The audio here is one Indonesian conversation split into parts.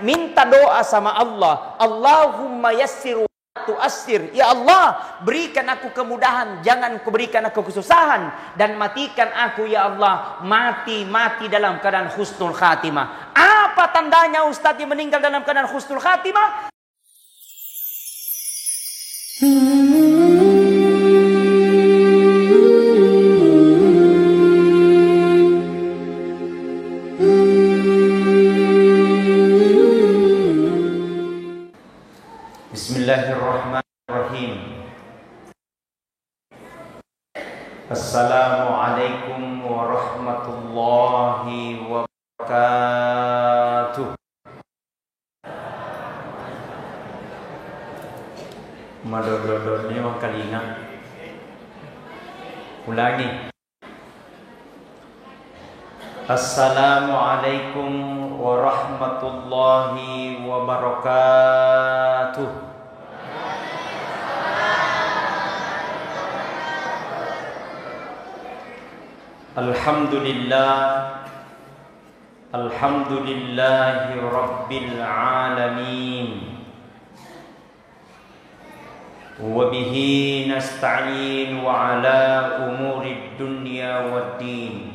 minta doa sama Allah, Allahumma yassir wa tu'assir. Ya Allah, berikan aku kemudahan, jangan berikan aku kesusahan, dan matikan aku ya Allah mati dalam keadaan husnul khatimah. Apa tandanya Ustadz yang meninggal dalam keadaan husnul khatimah? Bismillahirrahmanirrahim. Assalamualaikum warahmatullahi wabarakatuh. Madododod ni orang kalinga. Ulangi. Assalamualaikum warahmatullahi wabarakatuh. Alhamdulillahi rabbil alamin. Wa bihi nasta'in wa ala umurid dunya waddin.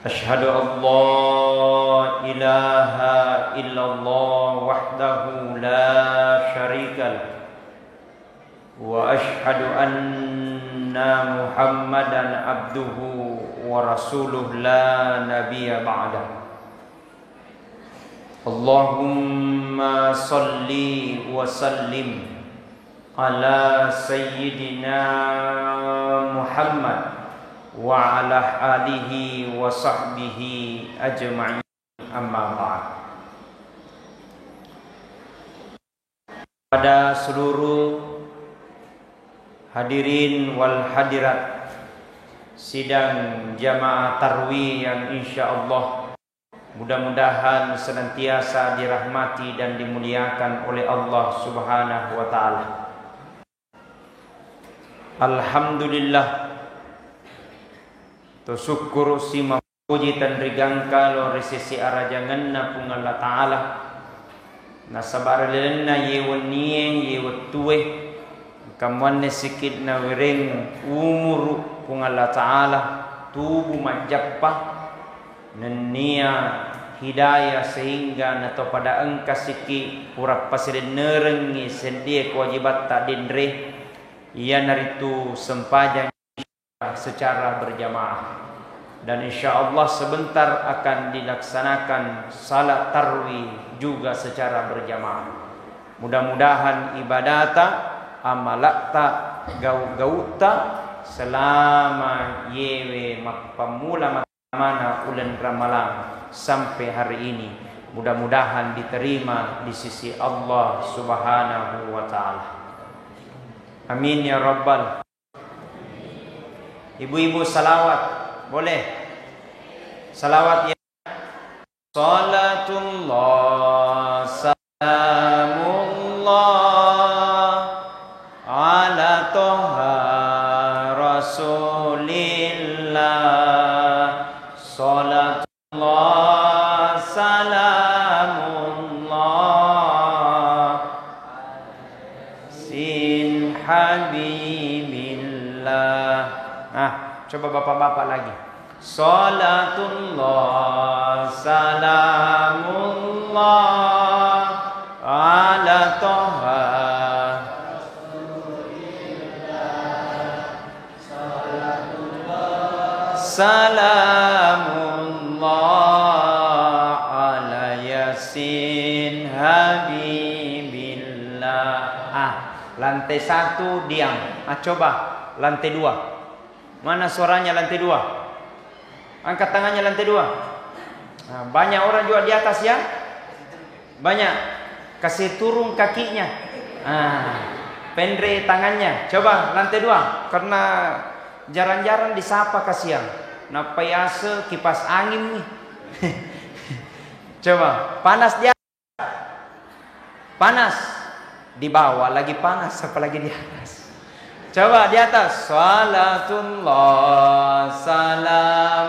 Ashhadu an la ilaha illallah wahdahu la syarika lah. Wa ashhadu anna Muhammadan abduhu wa rasuluh la nabiyya ba'dah. Allahumma salli wa sallim ala sayyidina Muhammad wa ala alihi wa sahbihi ajma'in, amma ba'd. Pada seluruh hadirin wal hadirat sidang jamaah tarwih yang insyaallah mudah-mudahan senantiasa dirahmati dan dimuliakan oleh Allah Subhanahu wa taala. Alhamdulillah, to syukur si mapuji tan rigangka lo resesi arajanganna pung Allah taala. Nasabar lenna yewnie yewtuwe kamuanne sikit na wiring umur pung Allah taala tubuh majappa nenia hidayah sehingga nato pada engka siki pura pasir nerengi sendie kewajibat tak dendre ia naritu sempajang secara berjamaah, dan insyaallah sebentar akan dilaksanakan salat tarwih juga secara berjamaah. Mudah-mudahan ibadata amalakta gauta selama yewe pamula mana ulan Ramadan sampai hari ini mudah-mudahan diterima di sisi Allah Subhanahu wa taala. Amin ya rabbal. Ibu-ibu salawat boleh? Salawat ya. Salatullah salamullah ala toha rasulillah. Salatullah salamullah sin habibillah. Coba bapak-bapak lagi. Salatullah salamullah ala toha salamullah ala yasin habibillah. Lantai 1 diam. Coba lantai 2. Mana suaranya lantai 2? Angkat tangannya lantai 2. Banyak orang juga di atas ya? Banyak. Kasih turun kakinya. Pendre tangannya. Coba lantai 2. Karena jarang-jarang disapa kasihan. Napayase kipas angin nih. Coba panas dia. Panas. Di bawah lagi panas, apalagi di atas. Coba di atas. Salatullah salamullah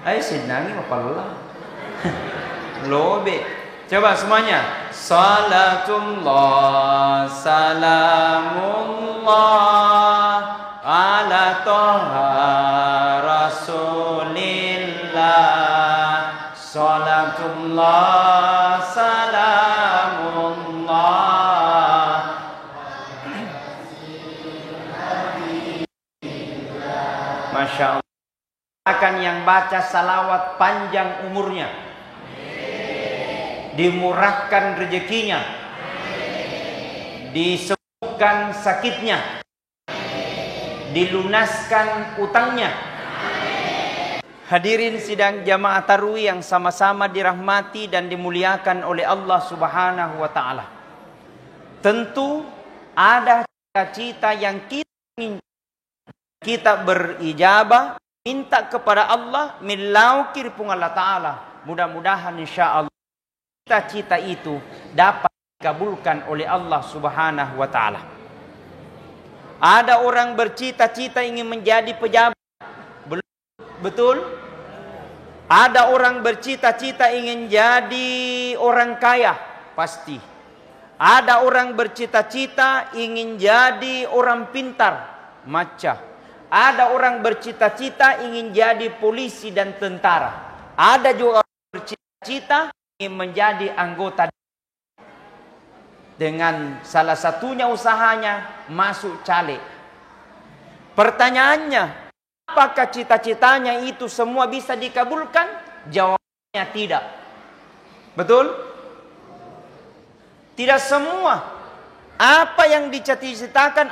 Ay sinangi mapalala. Lobe. Coba semuanya. Salatullah salamullah ala toha rasulillah. Salatullah salamullah. Masya Allah. Akan yang baca salawat panjang umurnya, dimurahkan rezekinya, disembuhkan sakitnya, dilunaskan utangnya. Hadirin sidang jamaah tarawih yang sama-sama dirahmati dan dimuliakan oleh Allah Subhanahu wa taala. Tentu ada cita-cita yang kita ingin, kita berijabah minta kepada Allah milaukir pun Allah Ta'ala. Mudah-mudahan insya Allah cita-cita itu dapat dikabulkan oleh Allah Subhanahu wa Ta'ala. Ada orang bercita-cita ingin menjadi pejabat. Betul? Ada orang bercita-cita ingin jadi orang kaya. Pasti. Ada orang bercita-cita ingin jadi orang pintar. Maca. Ada orang bercita-cita ingin jadi polisi dan tentara. Ada juga orang bercita-cita ingin menjadi anggota dengan salah satunya usahanya masuk caleg. Pertanyaannya, apakah cita-citanya itu semua bisa dikabulkan? Jawabannya tidak. Betul? Tidak semua. Apa yang dicita-citakan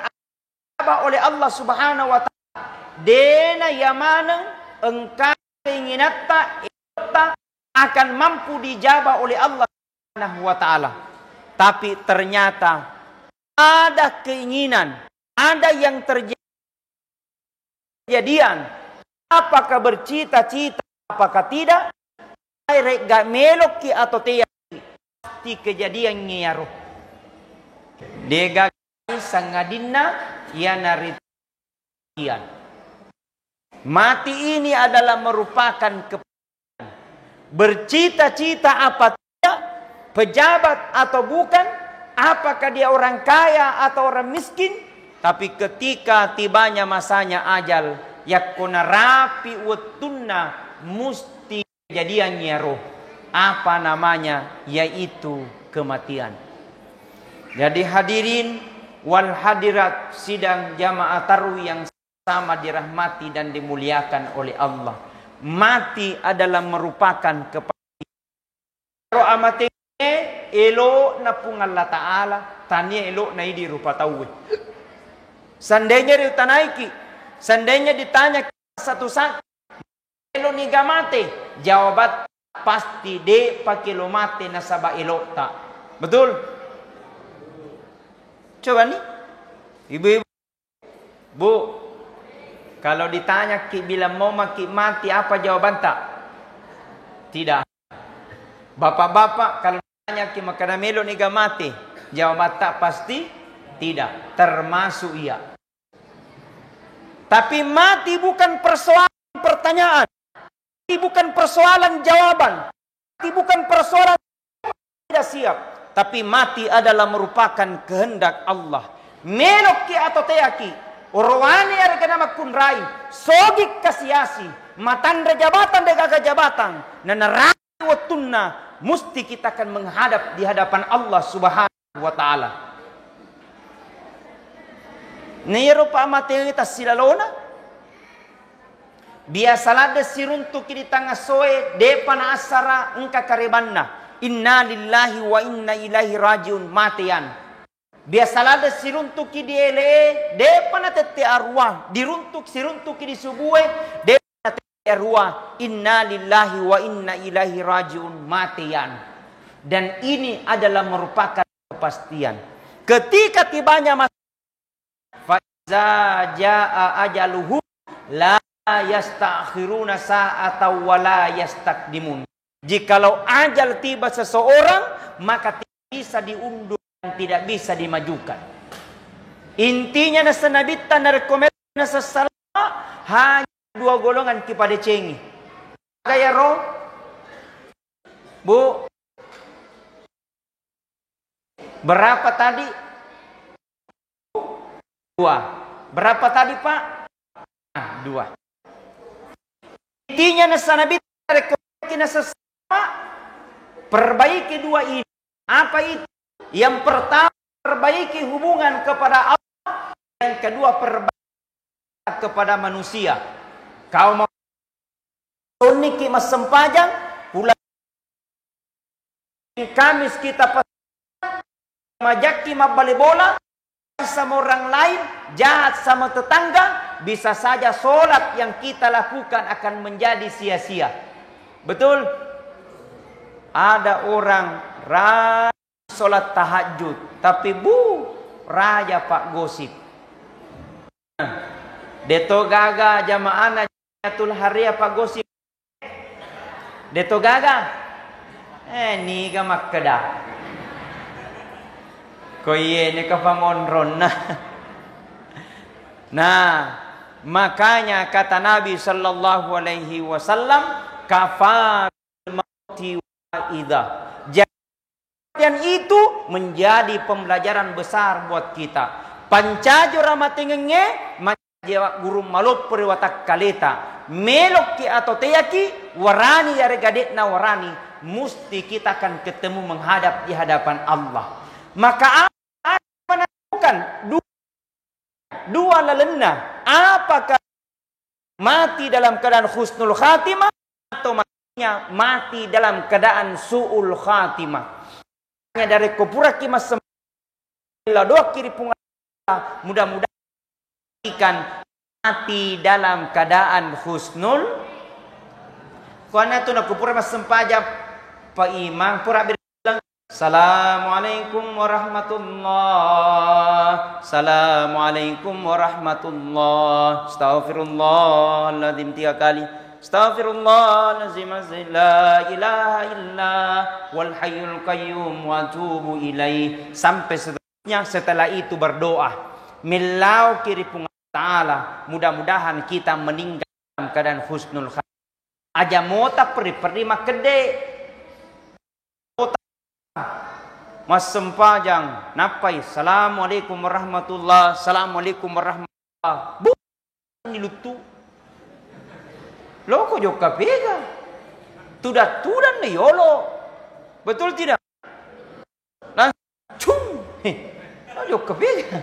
oleh Allah Subhanahu wa Ta'ala. Dena yamana engkau keinginata akan mampu dijabah oleh Allah Subhanahu wa Ta'ala. Tapi ternyata ada keinginan, ada yang terjadian. Apakah bercita-cita, apakah tidak? Gak meloki atau tidak? Pasti kejadian ngiaruh. Dega sangadina ya naritian. Mati ini adalah merupakan kepastian. Bercita-cita apa tidak, pejabat atau bukan, apakah dia orang kaya atau orang miskin, tapi ketika tibanya masanya ajal, yakuna rapi watunna, mesti kejadiannya roh. Apa namanya? Yaitu kematian. Jadi hadirin wal hadirat sidang jamaah tarawih yang sama dirahmati dan dimuliakan oleh Allah. Mati adalah merupakan kepastian. Kalau amate elo na pung Allah Ta'ala, tanya elo na idi rupa tahu. Seandainya ditanaiki, seandainya ditanya satu-satu, elo ni gamate, jawabat pasti de pakilo mate na saba elo ta. Betul? Coba nih, ibu-ibu, bu. Kalau ditanya bila mau mati apa jawaban tak? Tidak. Bapak-bapak kalau ditanya makana melo ni mati, jawaban tak pasti tidak. Termasuk iya. Tapi mati bukan persoalan pertanyaan. Mati bukan persoalan jawaban. Mati bukan persoalan tidak siap. Tapi mati adalah merupakan kehendak Allah. Meloki atau teaki. Orwani harga nama kunrai, sogik kasiasi, matanda jabatan dega jabatan, nanarati watunna, mesti kita akan menghadap di hadapan Allah Subhanahu wa Ta'ala. Nero pa materi silalona, biasalah desiruntuk di tengah soe depan asara engka karibanna, inna lillahi wa inna ilaihi rajiun matian. Biasalah siruntuki di ele depan tete arwah diruntuk siruntuki di subuhe depan tete arwah inna lillahi wa inna ilaihi rajiun matian. Dan ini adalah merupakan kepastian ketika tibanya masa fa iza jaa ajaluhu la yastakhiruna sa'ata wa la yastaqdimun. Jikalau ajal tiba seseorang maka tidak bisa diundur, tidak bisa dimajukan. Intinya nasa nabita na rekomend na sa sala hanya dua golongan kepada cengi. Gaya roh. Bu. Berapa tadi? 2. Berapa tadi, Pak? 2. Intinya nasa Nabi rekomendasi sesama perbaiki 2 ini. Apa itu? Yang pertama, perbaiki hubungan kepada Allah. Yang kedua, perbaiki kepada manusia. Kau mau niki mas sempajang, bulan Kamis kita majaki mabali bola sama orang lain, jahat sama tetangga, bisa saja sholat yang kita lakukan akan menjadi sia-sia. Betul? Ada orang sholat tahajud, tapi raja Pak gosip. Deto gaga jamaah najatul hariya Pak gosip. Deto gaga. Ni gamak kedah. Koye ni kapangonron na. Nah, makanya kata Nabi sallallahu alaihi wasallam, kafal mauti wa idza. Dan itu menjadi pembelajaran besar buat kita. Pancajo ramatingenge majawak guru malop periwatak kaleta. Melok ki atau teyaki warani yare gadet na warani, mesti kita akan ketemu menghadap di hadapan Allah. Maka menentukan dua lalena, apakah mati dalam keadaan husnul khatimah atau mati dalam keadaan su'ul khatimah. Dari kupura kimas doa kiri punga, mudah-mudahan ikan mati dalam keadaan husnul. Karena itu nak kupura mas sempajap pa imang pura bilang Assalamualaikum warahmatullah. Assalamualaikum warahmatullah. Astaghfirullahaladzim 3 kali. Astaghfirullahaladzim la ilaha illa wal hayyul qayyum wa atubu ilaih. Sampai seterusnya. Setelah itu berdoa, milau kiri punga ta'ala, mudah-mudahan kita meninggal dalam keadaan husnul khatimah. Aja mota peri mak gede. Mas sempajang napai Assalamualaikum warahmatullah. Assalamualaikum warahmatullah. Nilutu loko joka pega tudan ni yolo. Betul tidak? Langsung joka pega.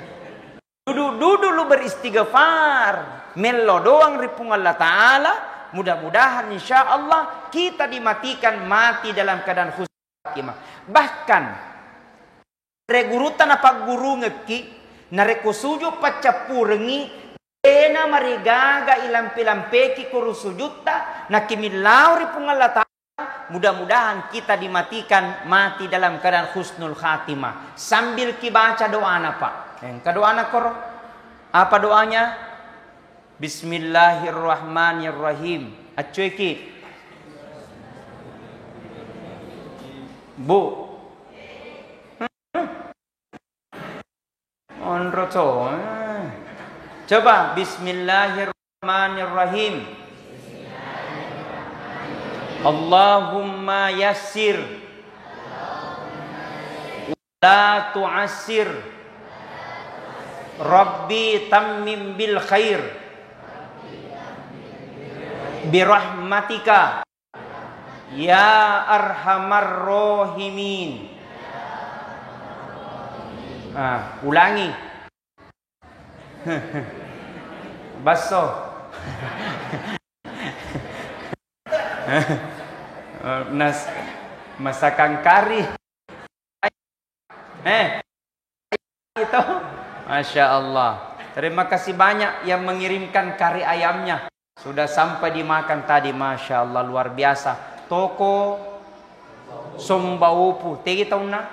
Duduk lu beristighfar, melo doang ripung Allah Ta'ala. Mudah-mudahan insya Allah kita dimatikan mati dalam keadaan husnul khatimah. Bahkan regurutan apa guru ngeki nareko sujo pacapurengi ena marigaga ilampi-lampeki kuru sujutta nakimilau ripung Allah Ta'ala. Mudah-mudahan kita dimatikan mati dalam keadaan husnul khatimah. Sambil kibaca doana Pak. Yang kedoana koro. Apa doanya? Bismillahirrahmanirrahim. Acueki. Bu. Onroto. Coba Bismillahirrahmanirrahim. Allahumma yassir la tu'assir. Rabbi tammim bil khair birahmatika ya arhamar rahimin. Ulangi. Baso. Masakan kari. Itu. Masya Allah. Terima kasih banyak yang mengirimkan kari ayamnya. Sudah sampai dimakan tadi. Masya Allah luar biasa. Toko Sombaupu. Tegi tahu na?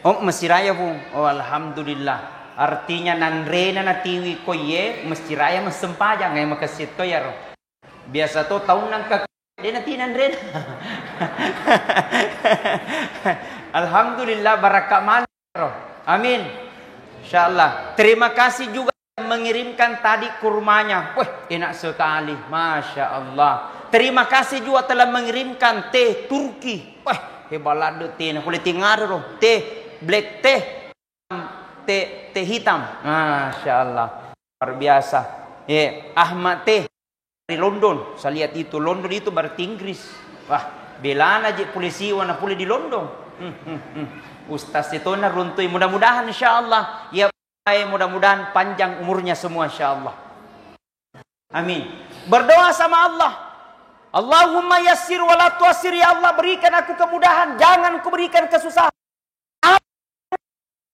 Oh Mesir Raya pun. Oh Alhamdulillah. Artinya nanrena na tiwi koye Mesir Raya mesempajang ngay makasit ko yaro. Biasa to tahu nang kak. Dia nanti nanrena. Alhamdulillah barakah mana. Amin. Insyaallah. Terima kasih juga mengirimkan tadi kurmanya. Wah, enak sekali. Masya Allah. Terima kasih juga telah mengirimkan teh Turki. Wah, hebat teh. Boleh tinggal loh. Teh black teh. Teh hitam. Masya Allah. Luar biasa. Ahmad teh dari London. Saya lihat itu. London itu berarti Inggris. Wah, belana aja polisi warna pulih di London. Ustaz itu runtui. Mudah-mudahan insya Allah. Ya, mudah-mudahan panjang umurnya semua insya Allah. Amin. Berdoa sama Allah. Allahumma yassir wa la tuassir. Ya Allah, berikan aku kemudahan, jangan ku berikan kesusahan.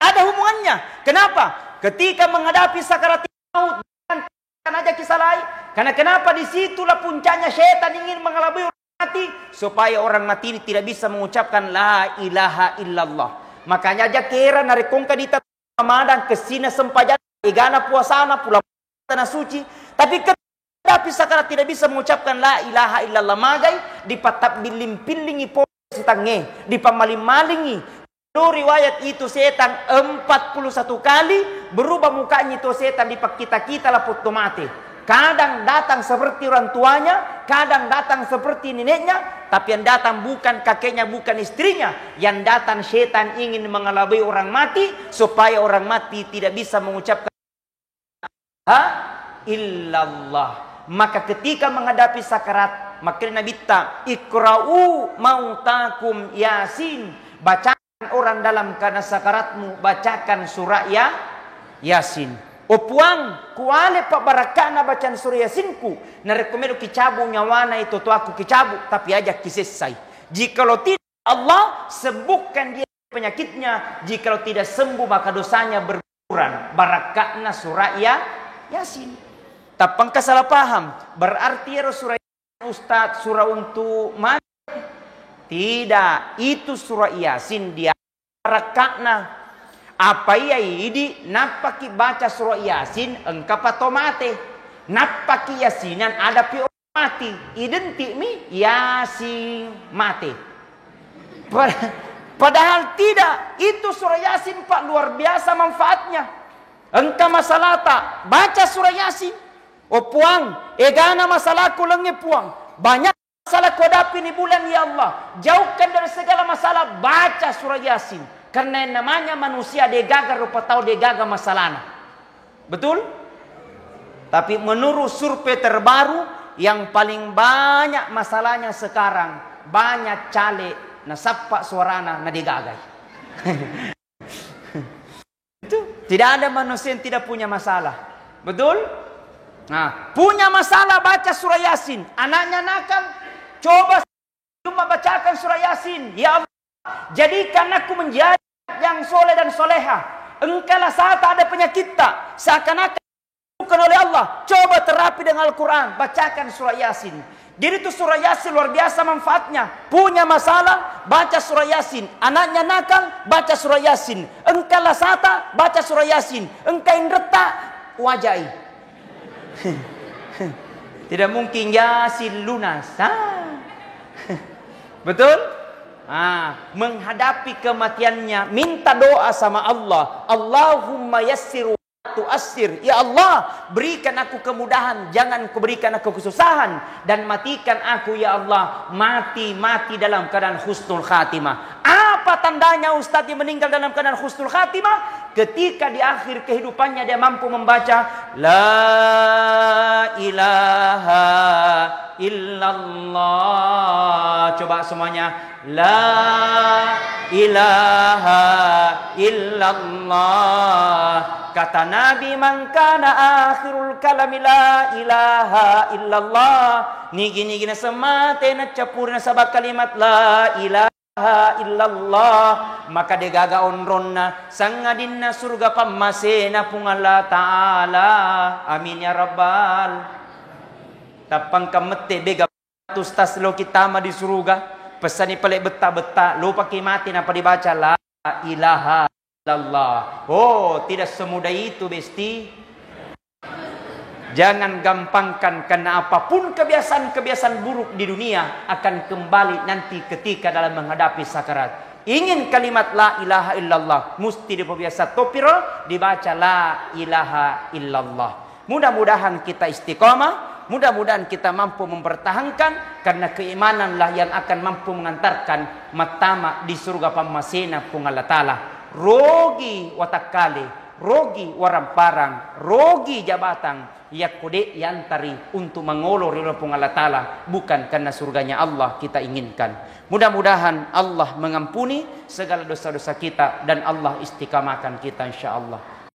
Ada hubungannya. Kenapa? Ketika menghadapi sakarat maut, jangan aja kisah lain. Karena kenapa? Disitulah puncaknya syaitan ingin mengelabui orang mati, supaya orang mati ini tidak bisa mengucapkan la ilaha illallah. Makanya aja kira narekongka di Ramadan kesina sempajan igana puasana pula tanah suci, tapi tapi sakarat tidak bisa mengucapkan la ilaha illallah, magai dipatap bilim-pilingi posisi tange, dipamaling-malingi. Riwayat itu setan 41 kali berubah mukanya itu setan di kita laput mati. Kadang datang seperti orang tuanya, kadang datang seperti neneknya, tapi yang datang bukan kakeknya, bukan istrinya. Yang datang setan ingin mengelabui orang mati supaya orang mati tidak bisa mengucapkan la illallah. Maka ketika menghadapi sakarat, maka Nabi ikra'u mautakum yasin. Bacakan orang dalam karena sakaratmu, bacakan surah Yasin. Opuang kuale pak barakana bacaan surah Yasinku. Narekomendo kicabu nyawana itu tu aku kicabu, tapi aja kisesai. Jikalau tidak Allah sembuhkan dia penyakitnya, jikalau tidak sembuh maka dosanya berkurang. Barakana surah Yasin. Tapang salah paham, berarti ya surah Ustaz surah untuk mati. Tidak, itu surah Yasin dia barakana. Apa iya ini napaki baca surah Yasin engkau patomate. Napaki Yasinan ada pi mati. Identik mi Yasin mati. Padahal tidak. Itu surah Yasin Pak luar biasa manfaatnya. Engkau masalah tak baca surah Yasin. Oh puang, egana masalahku lengi puang. Banyak masalah kau hadapi ini bulan ya Allah. Jauhkan dari segala masalah, baca surah Yasin. Karena namanya manusia dia gagal rupa tahu dia gagal masalahnya. Betul? Tapi menurut survei terbaru yang paling banyak masalahnya sekarang banyak caleg na sapa suarana na digagal. Itu tidak ada manusia yang tidak punya masalah. Betul? Nah, punya masalah baca surah Yasin. Anaknya nakal, coba cuma bacakan surah Yasin. Ya Allah, jadikan aku menjadi yang soleh dan soleha. Engkaulah saat ada penyakit tak seakan-akan bukan oleh Allah. Coba terapi dengan Al-Quran. Bacakan surah Yasin. Jadi itu surah Yasin luar biasa manfaatnya. Punya masalah, baca surah Yasin. Anaknya nakal, baca surah Yasin. Engkaulah saat baca surah Yasin. Engkau indreta, wajai. Tidak mungkin Yasin lunas. Betul? Menghadapi kematiannya minta doa sama Allah. Allahumma yassir wa tuassir. Ya Allah, berikan aku kemudahan, jangan kau berikan aku kesusahan, dan matikan aku ya Allah mati dalam keadaan husnul khatimah. Apa tandanya Ustaz yang meninggal dalam keadaan husnul khatimah? Ketika di akhir kehidupannya dia mampu membaca la ilaha illallah. Coba semuanya. La ilaha illallah. Kata Nabi, man kana akhirul kalami la ilaha illallah. Nigi na semate na capur na sabak kalimat la ilaha illallah, maka degaga onronna sangadinna surga pamasena pung Allah Ta'ala. Amin ya Rabbal. Tapang kamete bega tustas lo kita ma di surga. Pesani pelek beta lo pakai mati napa dibaca la ilaha illallah. Oh, tidak semudah itu besti. Jangan gampangkan, karena apapun kebiasaan-kebiasaan buruk di dunia akan kembali nanti ketika dalam menghadapi sakarat. Ingin kalimat la ilaha illallah, mesti dibiasa topiro dibaca la ilaha illallah. Mudah-mudahan kita istiqamah, mudah-mudahan kita mampu mempertahankan, karena keimananlah yang akan mampu mengantarkan matama di surga pamasena pung Allah Ta'ala. Rogi watakali, rogi waramparang, rogi jabatan, yakude yantari untuk mengolor ridho Allah Ta'ala, bukan karena surganya Allah kita inginkan. Mudah-mudahan Allah mengampuni segala dosa-dosa kita dan Allah istiqamahkan kita insyaallah.